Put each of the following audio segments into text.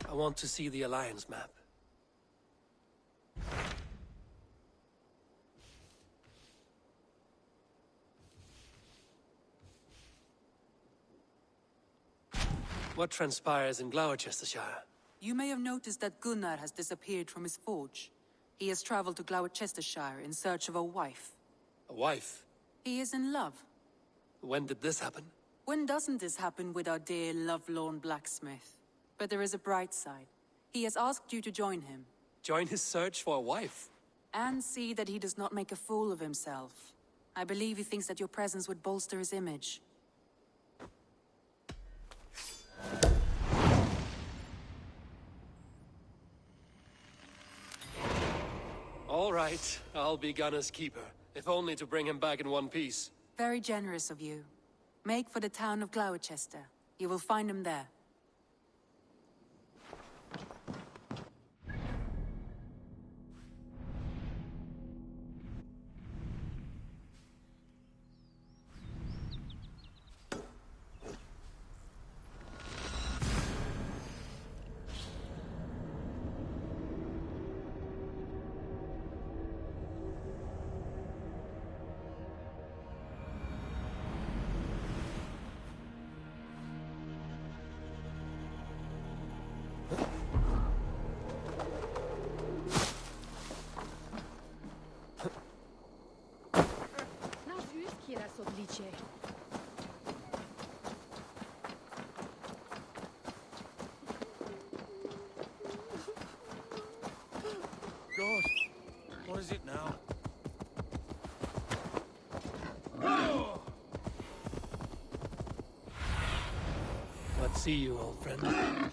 I want to see the Alliance map. What transpires in Gloucestershire? You may have noticed that Gunnar has disappeared from his forge. He has traveled to Gloucestershire in search of a wife. A wife? He is in love. When did this happen? When doesn't this happen with our dear lovelorn blacksmith? But there is a bright side. He has asked you to join him. Join his search for a wife? And see that he does not make a fool of himself. I believe he thinks that your presence would bolster his image. All right, I'll be Gunner's keeper, if only to bring him back in one piece. Very generous of you. Make for the town of Gloucester. You will find him there. God, what is it now? What see you, old friend?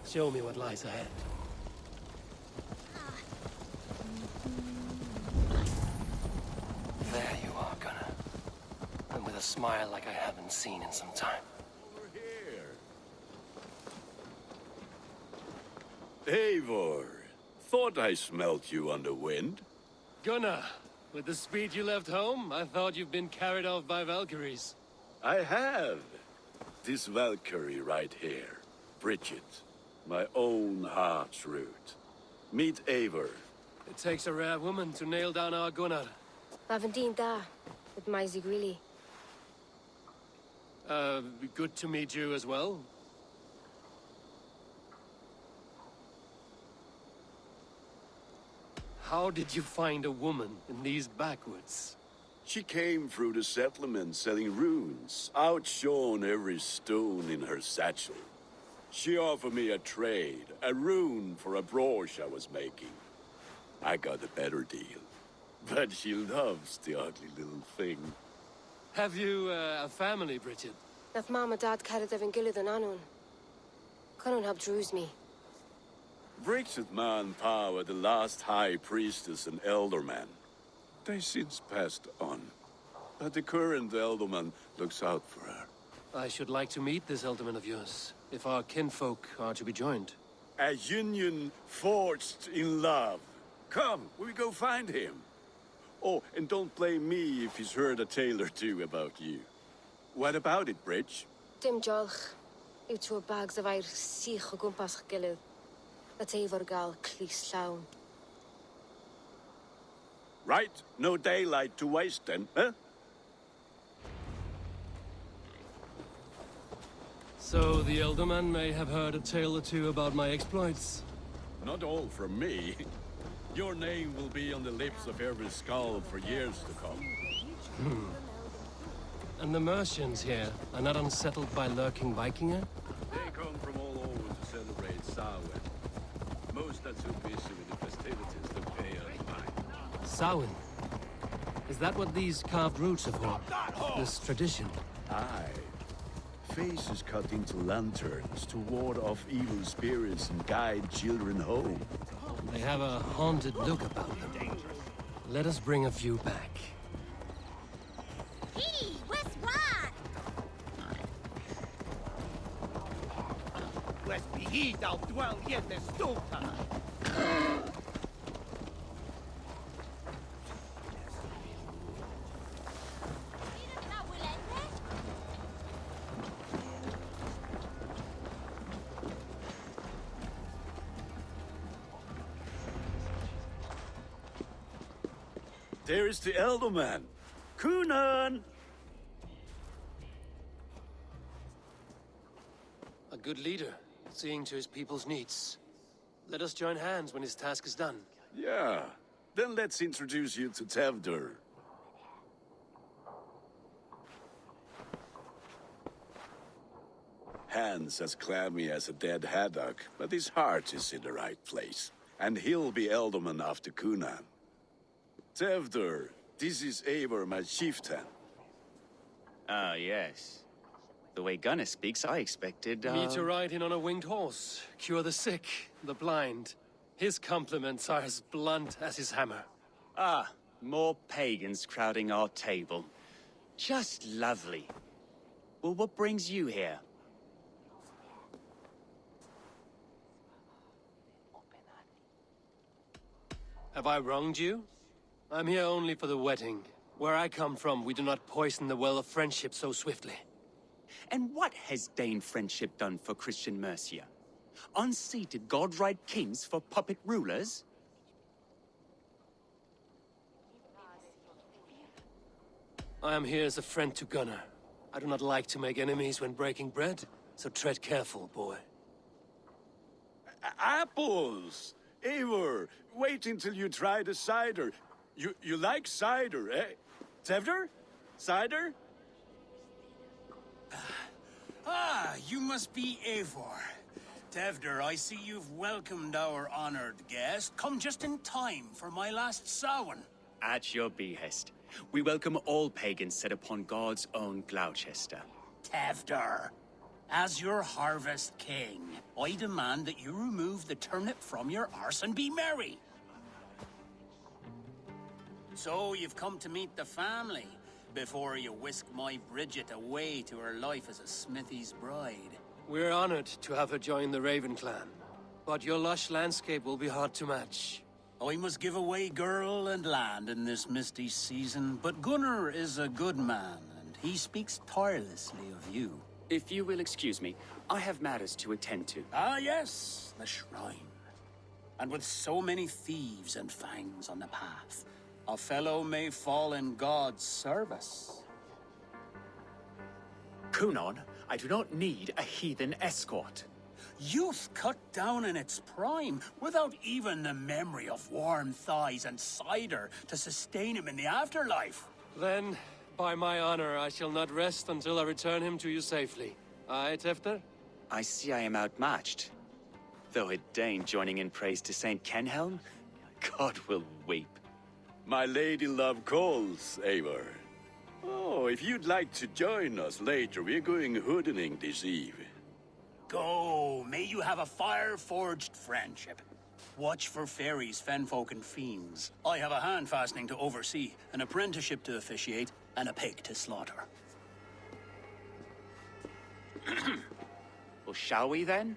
Show me what lies ahead. There you are, Gunnar. And with a smile like I haven't seen in some time. Over here. Eivor, thought I smelt you on the wind. Gunnar, with the speed you left home, I thought you'd been carried off by Valkyries. I have. This Valkyrie right here, Bridget. My own heart's root. Meet Eivor. It takes a rare woman to nail down our Gunnar. Lavendine da, with Maisy Greeley. Good to meet you as well. How did you find a woman in these backwoods? She came through the settlement selling runes, outshone every stone in her satchel. She offered me a trade, a rune for a brooch I was making. I got a better deal. But she loves the ugly little thing. Have you a family, Bridget? Nath Mom and Dad carried Evan Gillard and Anun. Cannon have drews me. Bridget Man Power, the last high priestess and elderman. They since passed on. But the current elderman looks out for her. I should like to meet this elderman of yours, if our kinfolk are to be joined. A union forged in love. Come, we go find him. Oh, and don't blame me if he's heard a tale or two about you. What about it, Bridge? Dim jolch. You two bags of air sich o gwmpas gilydd. That Eivor gal clis llawn. Right, no daylight to waste then, huh? So the elderman may have heard a tale or two about my exploits. Not all from me. Your name will be on the lips of every skull for years to come. And the Mercians here are not unsettled by lurking Vikinger? They come from all over to celebrate Samhain. Most are too busy with the festivities to pay us mind. Samhain? Is that what these carved roots are for? This tradition? Aye. Faces cut into lanterns to ward off evil spirits and guide children home. They have a haunted look about them. Let us bring a few back. Hey, what's what? Pues vigid al duel yet de stulta. There is the Elderman. Kunan! A good leader, seeing to his people's needs. Let us join hands when his task is done. Yeah. Then let's introduce you to Tevder. Hands as clammy as a dead haddock, but his heart is in the right place. And he'll be Elderman after Kunan. Tevder, this is Eivor, my chieftain. Ah, yes. The way Gunnar speaks, I expected, Me to ride in on a winged horse, cure the sick, the blind. His compliments are as blunt as his hammer. Ah, more pagans crowding our table. Just lovely. Well, what brings you here? Have I wronged you? I'm here only for the wedding. Where I come from, we do not poison the well of friendship so swiftly. And what has Dane friendship done for Christian Mercia? Unseated god-right kings for puppet rulers? I am here as a friend to Gunnar. I do not like to make enemies when breaking bread, so tread careful, boy. Apples! Eivor, wait until you try the cider. You like cider, eh? Tevder? Cider? Ah, you must be Eivor. Tevder, I see you've welcomed our honored guest. Come just in time for my last Samhain. At your behest. We welcome all pagans set upon God's own Gloucester. Tevder, as your harvest king, I demand that you remove the turnip from your arse and be merry. So you've come to meet the family before you whisk my Bridget away to her life as a smithy's bride. We're honored to have her join the Raven clan. But your lush landscape will be hard to match. I must give away girl and land in this misty season, but Gunnar is a good man, and he speaks tirelessly of you. If you will excuse me, I have matters to attend to. Ah, yes, the shrine. And with so many thieves and fangs on the path, a fellow may fall in God's service. Kunon, I do not need a heathen escort. Youth cut down in its prime, without even the memory of warm thighs and cider to sustain him in the afterlife. Then, by my honor, I shall not rest until I return him to you safely. Aye, Tefter? I see I am outmatched. Though a Dane joining in praise to Saint Kenhelm, God will weep. My lady love calls, Eivor. Oh, if you'd like to join us later, we're going hoodening this eve. Go, may you have a fire-forged friendship. Watch for fairies, fenfolk, and fiends. I have a hand fastening to oversee, an apprenticeship to officiate, and a pig to slaughter. Well, shall we then?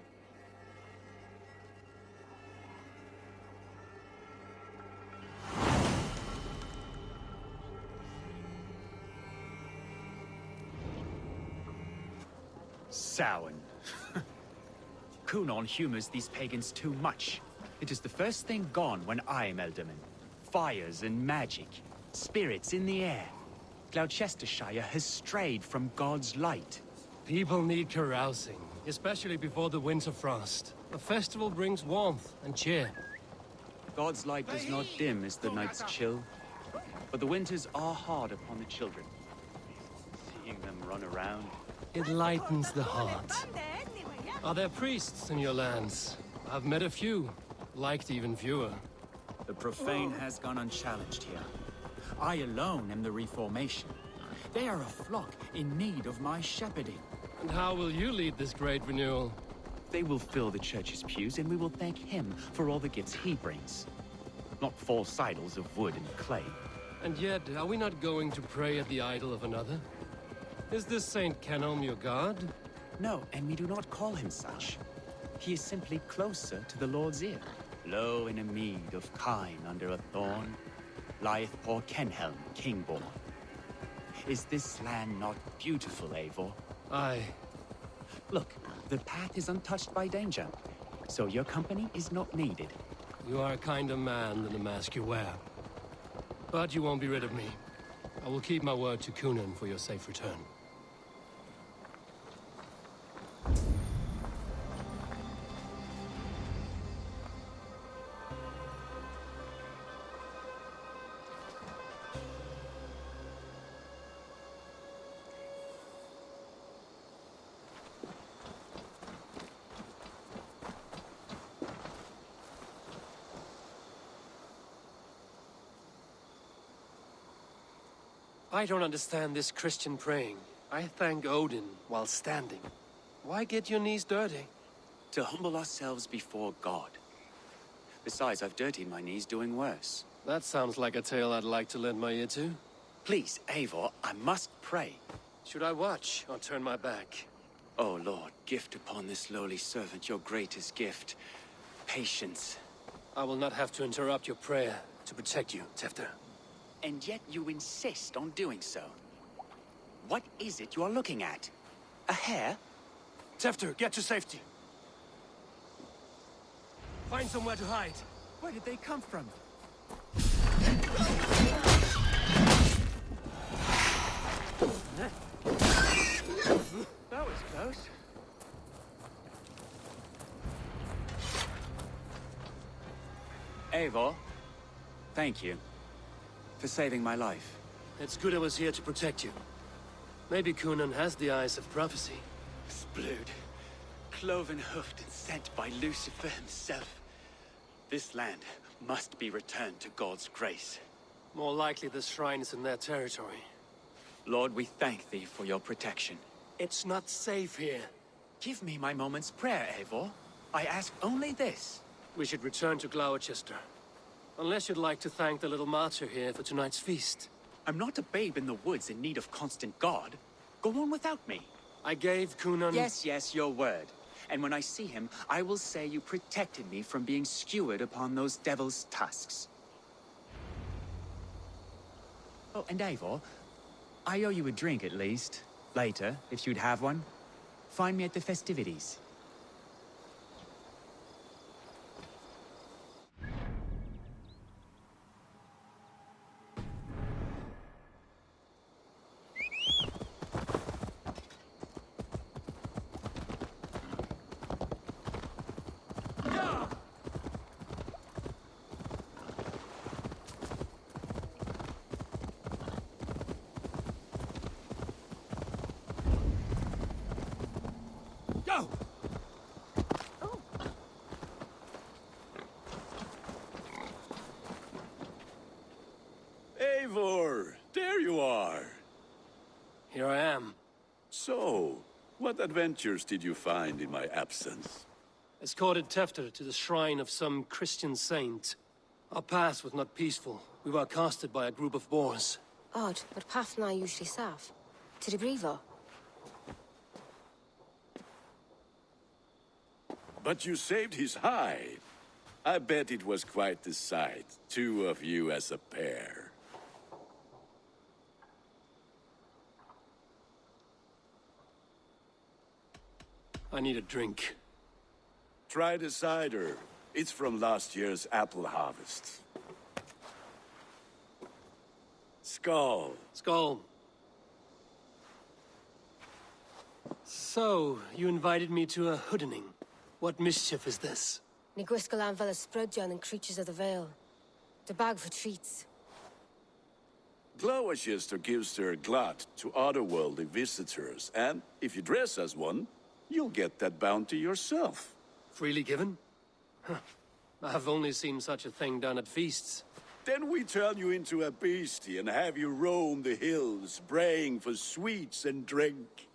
Samhain. Kunon humors these pagans too much. It is the first thing gone when I am Elderman. Fires and magic, spirits in the air. Gloucestershire has strayed from God's light. People need carousing, especially before the winter frost. A festival brings warmth and cheer. God's light does not dim as the nights chill, but the winters are hard upon the children. Seeing them run around. It lightens the heart. Are there priests in your lands? I've met a few, liked even fewer. The profane has gone unchallenged here. I alone am the reformation. They are a flock in need of my shepherding. And how will you lead this great renewal? They will fill the church's pews, and we will thank him for all the gifts he brings. Not false idols of wood and clay. And yet, are we not going to pray at the idol of another? Is this Saint Kenelm your god? No, and we do not call him such. He is simply closer to the Lord's ear. Lo, in a mead of kine under a thorn, lieth poor Kenhelm, king-born. Is this land not beautiful, Eivor? Aye. Look, the path is untouched by danger, so your company is not needed. You are a kinder man than the mask you wear. But you won't be rid of me. I will keep my word to Kunan for your safe return. I don't understand this Christian praying. I thank Odin while standing. Why get your knees dirty? To humble ourselves before God. Besides, I've dirtied my knees doing worse. That sounds like a tale I'd like to lend my ear to. Please, Eivor, I must pray. Should I watch or turn my back? Oh Lord, gift upon this lowly servant your greatest gift. Patience. I will not have to interrupt your prayer to protect you, Tefter. And yet you insist on doing so. What is it you are looking at? A hare? Tefter, get to safety. Find somewhere to hide. Where did they come from? That was close. Eivor, thank you for saving my life. It's good I was here to protect you. Maybe Kunan has the eyes of prophecy. Splood, cloven-hoofed and sent by Lucifer himself. This land must be returned to God's grace. More likely the shrine is in their territory. Lord, we thank thee for your protection. It's not safe here. Give me my moment's prayer, Eivor. I ask only this. We should return to Gloucester. Unless you'd like to thank the little martyr here for tonight's feast. I'm not a babe in the woods in need of constant guard. Go on without me. I gave Kunan... Yes, your word. And when I see him, I will say you protected me from being skewered upon those devil's tusks. Oh, and Eivor, I owe you a drink at least. Later, if you'd have one. Find me at the festivities. Go! Eivor, there you are. Here I am. So, what adventures did you find in my absence? Escorted Tefter to the shrine of some Christian saint. Our path was not peaceful. We were accosted by a group of boars. Odd, but path na usually safe. To the Brevo. But you saved his hide. I bet it was quite the sight, two of you as a pair. I need a drink. Try the cider. It's from last year's apple harvest. Skull. Skull. So, you invited me to a hoodening. What mischief is this? Ni gwisgal an fel ysbrydon and creatures of the Vale. The bag for treats. Gloucester gives their glut to otherworldly visitors, and if you dress as one, you'll get that bounty yourself. Freely given? Huh. I've only seen such a thing done at feasts. Then we turn you into a beastie and have you roam the hills, braying for sweets and drink.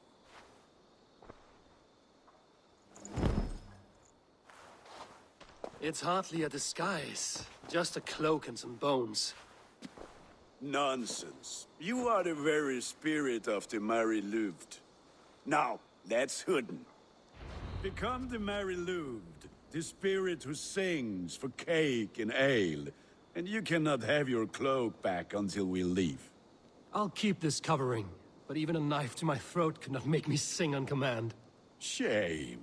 It's hardly a disguise. Just a cloak and some bones. Nonsense. You are the very spirit of the Mary Louved. Now, let's hoodin. Become the Mary Louved, the spirit who sings for cake and ale. And you cannot have your cloak back until we leave. I'll keep this covering, but even a knife to my throat could not make me sing on command. Shame.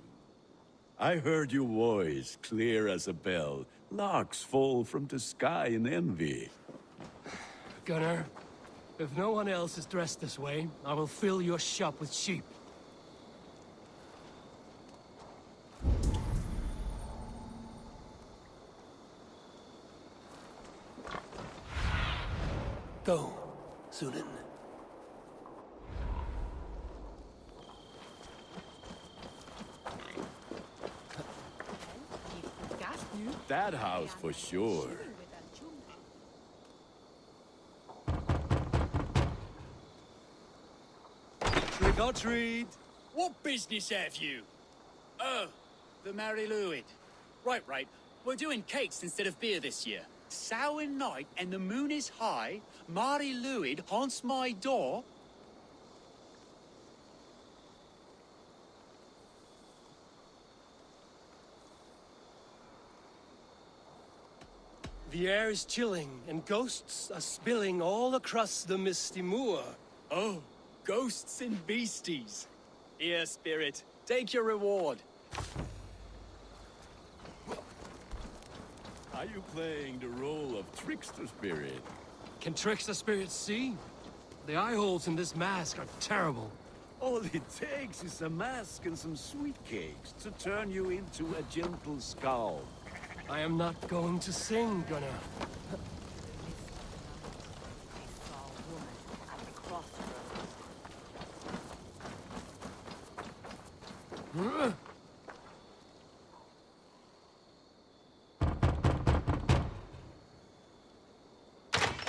I heard your voice clear as a bell. Larks fall from the sky in envy. Gunnar, if no one else is dressed this way, I will fill your shop with sheep. Go, Sunan. That house for sure. Trick or treat! What business have you? Oh, the Mary Louid. Right. We're doing cakes instead of beer this year. Sour night and the moon is high. Mary Louid haunts my door. The air is chilling, and ghosts are spilling all across the misty moor. Oh, ghosts and beasties. Here, spirit, take your reward. Are you playing the role of trickster spirit? Can trickster spirits see? The eye holes in this mask are terrible. All it takes is a mask and some sweet cakes to turn you into a gentle skull. I am not going to sing, Gunnar.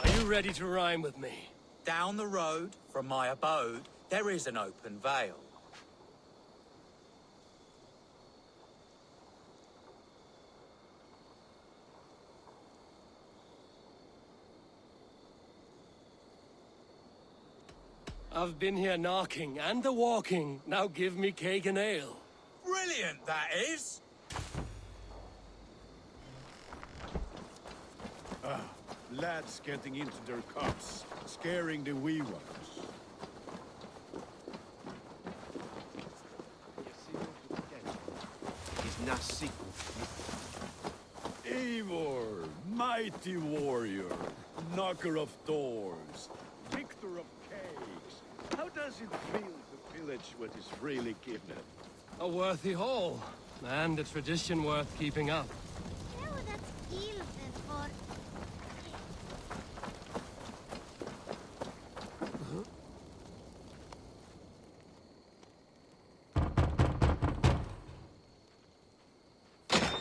Are you ready to rhyme with me? Down the road from my abode, there is an open vale. I've been here knocking and the walking. Now give me cake and ale. Brilliant, that is! Lads getting into their cups, scaring the wee ones. Eivor, mighty warrior, knocker of doors, victor of cakes. How does it feel to pillage what is freely given? A worthy haul, and a tradition worth keeping up.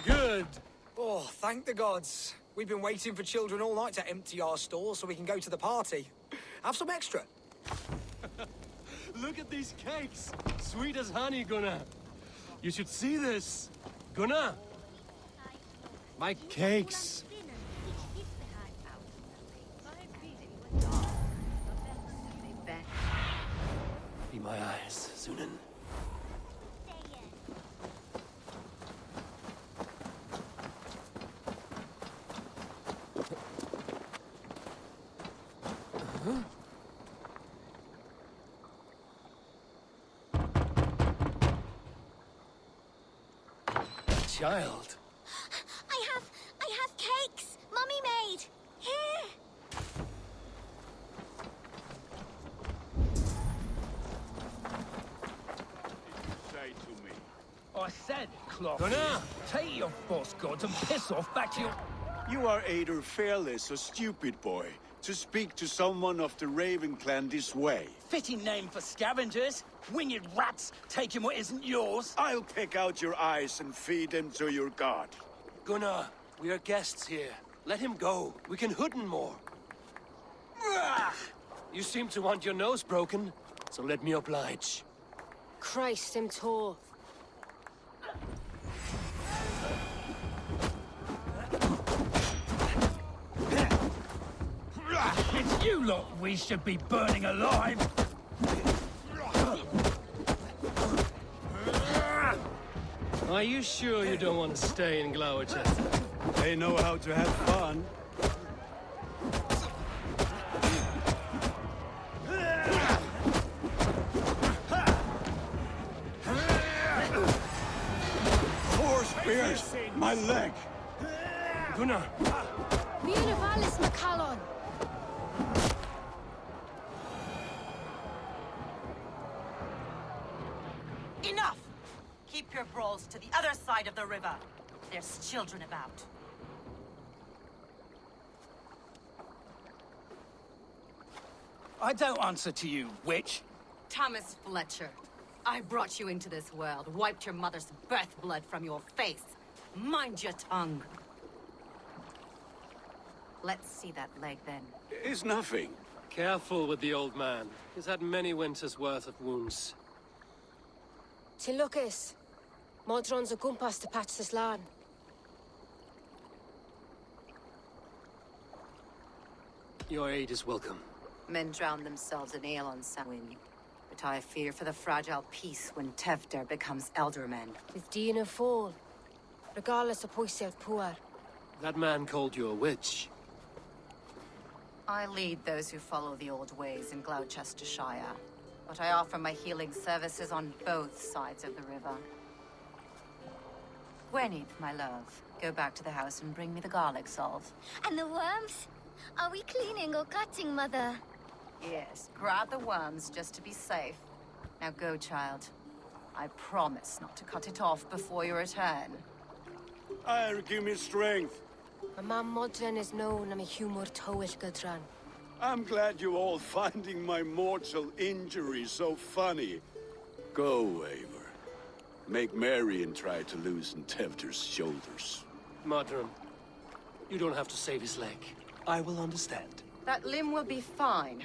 Good. Oh, thank the gods. We've been waiting for children all night to empty our stores so we can go to the party. Have some extra. Look at these cakes! Sweet as honey, Gunnar. You should see this. Gunnar! My cakes! Be my eyes, Sunan. Child. I have cakes. Mummy made. Here. Say to me. I said, Clock, Gunnar! take your false gods and piss off back to your... You are either fearless or stupid, boy, to speak to someone of the Raven clan this way. Fitting name for scavengers. Winged rats taking what isn't yours. I'll pick out your eyes and feed them to your god. Gunnar, we are guests here. Let him go. We can hooden more. You seem to want your nose broken, so let me oblige. Christ, him tall. It's you lot we should be burning alive. Are you sure you don't want to stay in Gloucester? They know how to have fun. Four spears! My leg! Gunnar! Míle Valis McCallon! Enough! Keep your brawls to the other side of the river. There's children about. I don't answer to you, witch. Thomas Fletcher, I brought you into this world, wiped your mother's birth blood from your face. Mind your tongue. Let's see that leg then. It's nothing. Careful with the old man. He's had many winters' worth of wounds. Till Lucas. Modron's a gumpas to patch this land. Your aid is welcome. Men drown themselves in ale on Samhain. But I fear for the fragile peace when Tevder becomes elderman. With Dean and fall. Regardless of Poisier poor. That man called you a witch. I lead those who follow the old ways in Gloucestershire. But I offer my healing services on both sides of the river. Gwyneth, my love, go back to the house and bring me the garlic salt. And the worms? Are we cleaning or cutting, Mother? Yes, grab the worms just to be safe. Now go, child. I promise not to cut it off before you return. Give me strength. My mam Modron is known I'm a humor towish Gudran. I'm glad you all finding my mortal injury so funny. Go, Eivor. Make merry and try to loosen Tevder's shoulders. Modron, you don't have to save his leg. I will understand. That limb will be fine.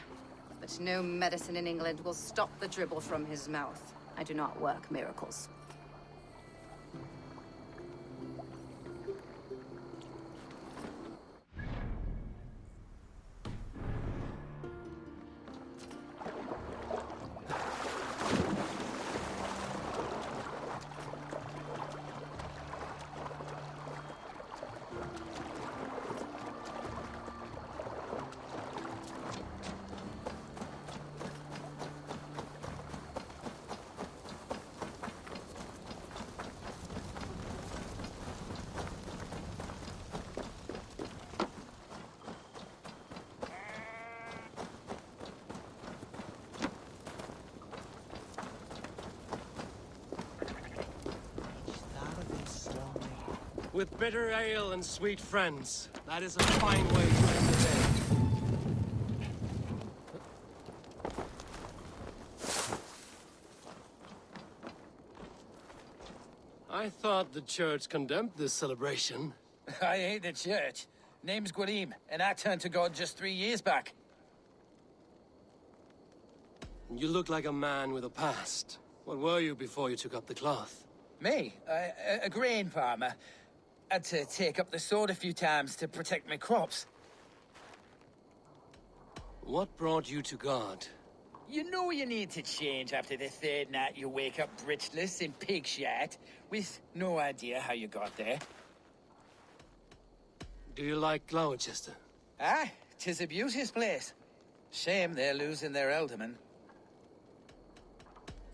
But no medicine in England will stop the dribble from his mouth. I do not work miracles. With bitter ale and sweet friends. That is a fine way to end the day. I thought the church condemned this celebration. I hate the church. Name's Gwalim, and I turned to God just 3 years back. You look like a man with a past. What were you before you took up the cloth? Me? A grain farmer. Had to take up the sword a few times to protect my crops. What brought you to God? You know you need to change after the third night you wake up britchless in pig shat, with no idea how you got there. Do you like Gloucester? Ah, 'tis a beauteous place. Shame they're losing their alderman.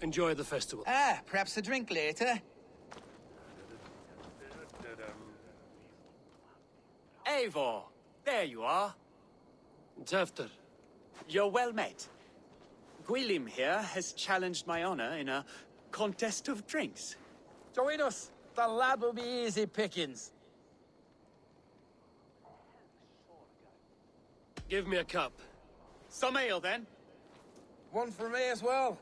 Enjoy the festival. Ah, perhaps a drink later. Eivor, there you are. Tefter. You're well met. Gwylim here has challenged my honor in a contest of drinks. Join us. The lad will be easy pickings. Give me a cup. Some ale, then. One for me as well.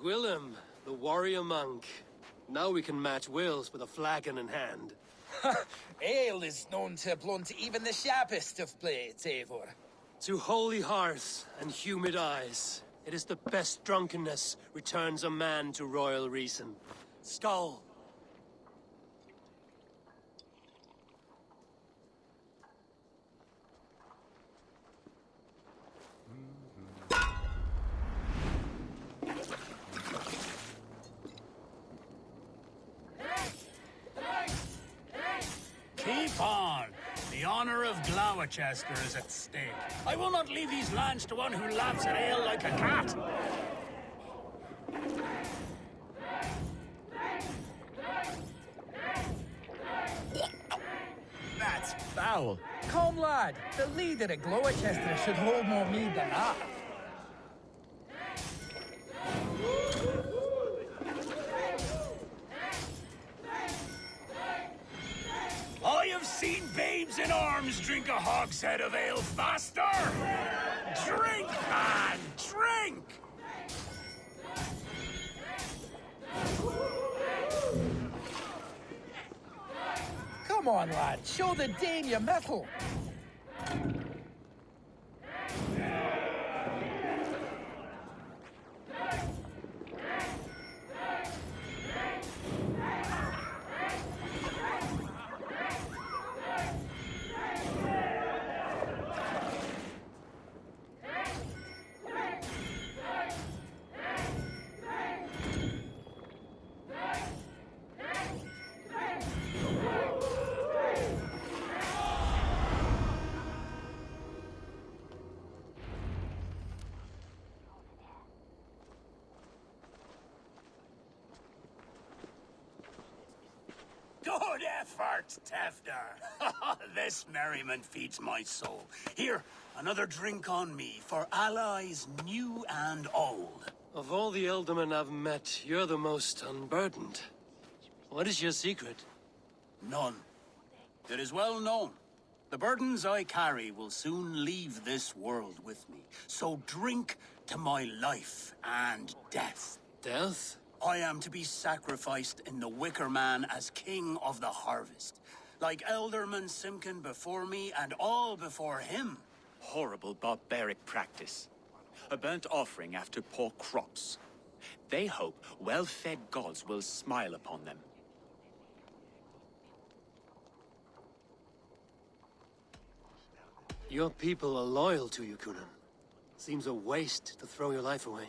Gwilym, the warrior monk. Now we can match wills with a flagon in hand. Ale is known to blunt even the sharpest of blades, Eivor. To holy hearth and humid eyes, it is the best drunkenness returns a man to royal reason. Skull! Keep on. The honor of Gloucester is at stake. I will not leave these lands to one who laps at ale like a cat. That's foul. Come, lad. The leader of Gloucester should hold more mead than that. I have seen babes in arms drink a hogshead of ale faster! Drink, man! Drink! Come on, lad. Show the dame your mettle. Good effort, Tefter. This merriment feeds my soul. Here, another drink on me for allies new and old. Of all the Ealdormen I've met, you're the most unburdened. What is your secret? None. It is well known. The burdens I carry will soon leave this world with me. So drink to my life and death. Death? I am to be sacrificed in the Wicker Man as king of the harvest. Like Elderman Simkin before me and all before him. Horrible barbaric practice. A burnt offering after poor crops. They hope well-fed gods will smile upon them. Your people are loyal to you, Kunan. Seems a waste to throw your life away.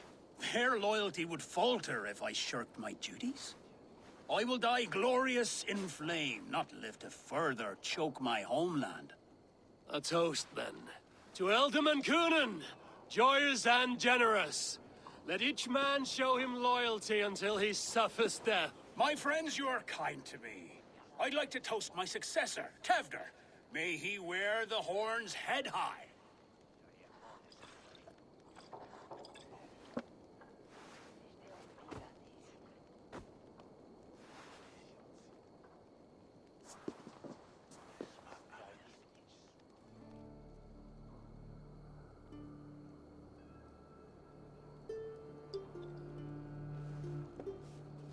Their loyalty would falter if I shirked my duties. I will die glorious in flame, not live to further choke my homeland. A toast, then. To Ealdorman Kunan, joyous and generous. Let each man show him loyalty until he suffers death. My friends, you are kind to me. I'd like to toast my successor, Tevder. May he wear the horns head high.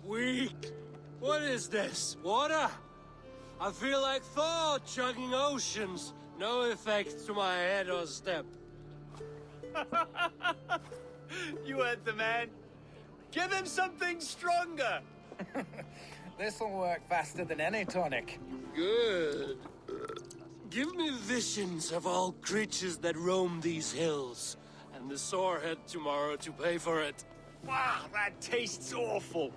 Weak. What is this? Water? I feel like Thor chugging oceans. No effect to my head or step. You heard the man. Give him something stronger. This'll work faster than any tonic. Good. Give me visions of all creatures that roam these hills, and the sorehead tomorrow to pay for it. Wow, that tastes awful.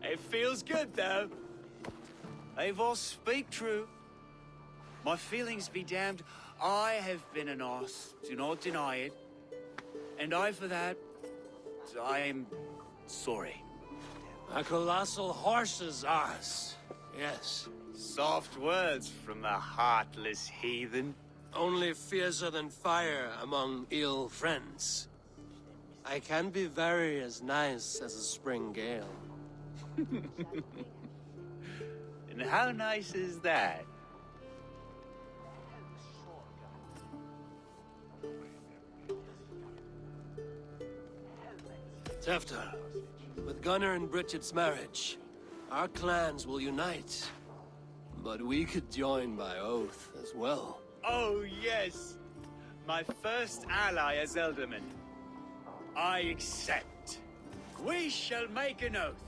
It feels good, though. Eivor, speak true. My feelings be damned. I have been an arse, do not deny it. And I, for that, I am sorry. A colossal horse's arse. Yes. Soft words from the heartless heathen. Only fiercer than fire among ill friends. I can be very as nice as a spring gale. And how nice is that? Tefter, with Gunnar and Bridget's marriage, our clans will unite. But we could join by oath as well. Oh, yes. My first ally as Elderman. I accept. We shall make an oath.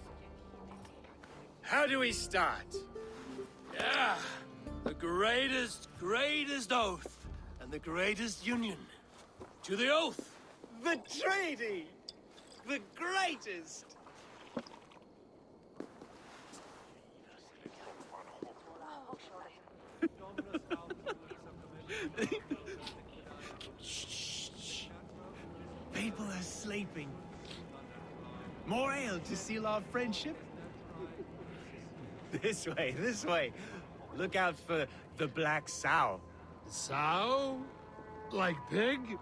How do we start? Yeah, the greatest oath, and the greatest union. To the oath! The treaty! The greatest! Shh. People are sleeping. More ale to seal our friendship? This way. Look out for the black sow. Sow? Like pig?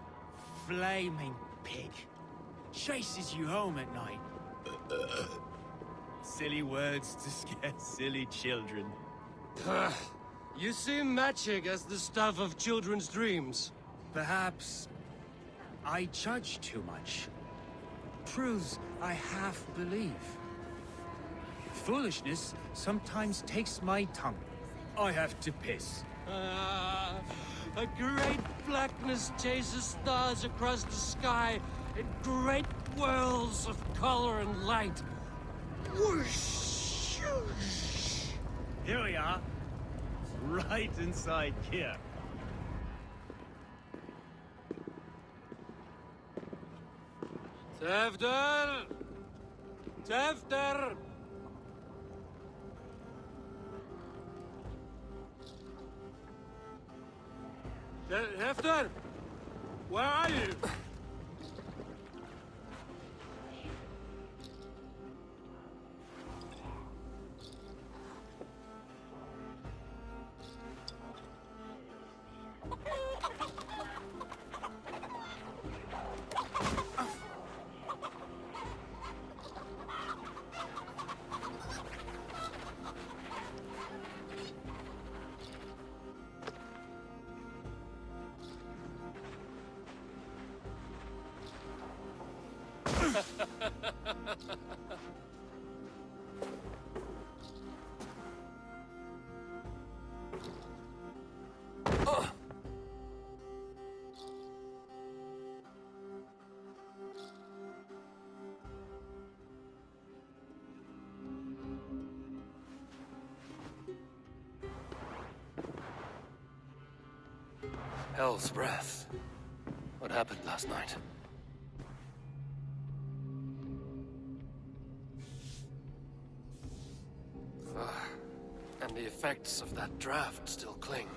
Flaming pig. Chases you home at night. Silly words to scare silly children. You see magic as the stuff of children's dreams. Perhaps I judge too much. Truths I half believe. Foolishness sometimes takes my tongue. I have to piss. A great blackness chases stars across the sky in great whirls of color and light. Whoosh! Here we are. Right inside here. Tefter! Tefter! Hefter! Where are you? Hell's breath. What happened last night? And the effects of that draft still cling.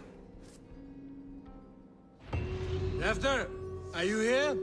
Hefter, are you here?